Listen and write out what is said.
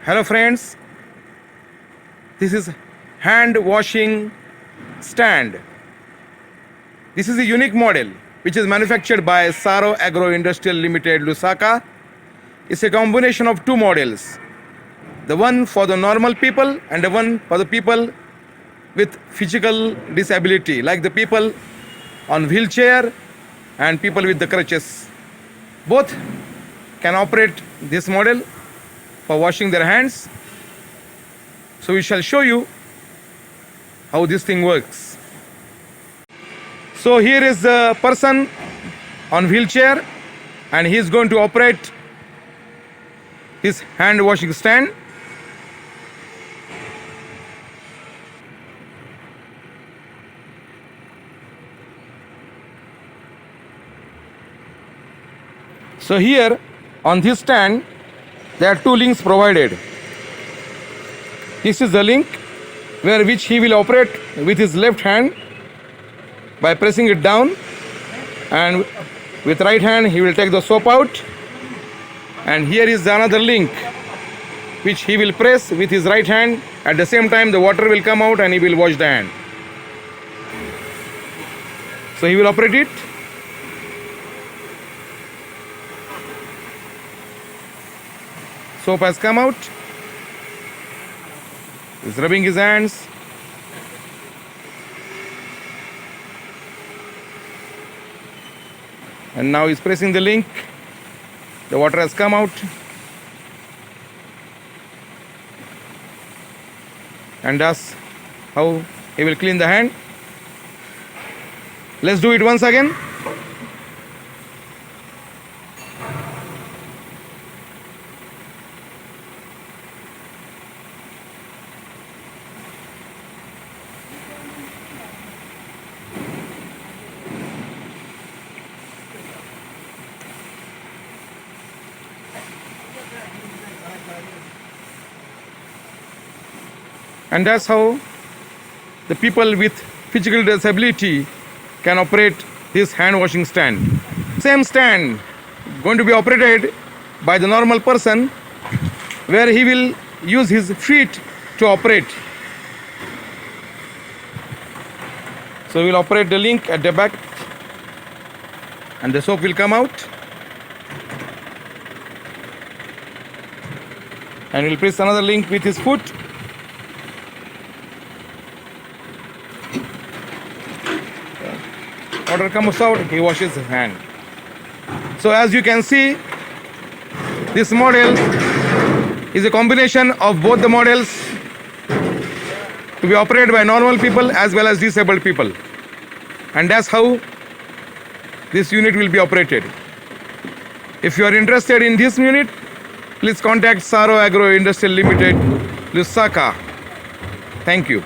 Hello friends, this is hand washing stand. This is a unique model which is manufactured by Saro Agro Industrial Limited, Lusaka. It's a combination of two models, the one for the normal people and the one for the people with physical disability, like the people on wheelchair and people with the crutches. Both can operate this model for washing their hands. So we shall show you how this thing works. So here is the person on wheelchair and he is going to operate his hand washing stand. So here on this stand there are two links provided. This is the link where which he will operate with his left hand by pressing it down, and with right hand he will take the soap out, and here is another link which he will press with his right hand. At the same time the water will come out and he will wash the hand. So he will operate it. Soap has come out. He's rubbing his hands. And now he's pressing the link. The water has come out. And that's how he will clean the hand. Let's do it once again. And that's how the people with physical disability can operate this hand washing stand. Same stand going to be operated by the normal person, where he will use his feet to operate. So we will operate the link at the back and the soap will come out, and we'll press another link with his foot. Water comes out, he washes his hand. So as you can see, this model is a combination of both the models to be operated by normal people as well as disabled people. And that's how this unit will be operated. If you are interested in this unit, please contact Saro Agro Industrial Limited, Lusaka. Thank you.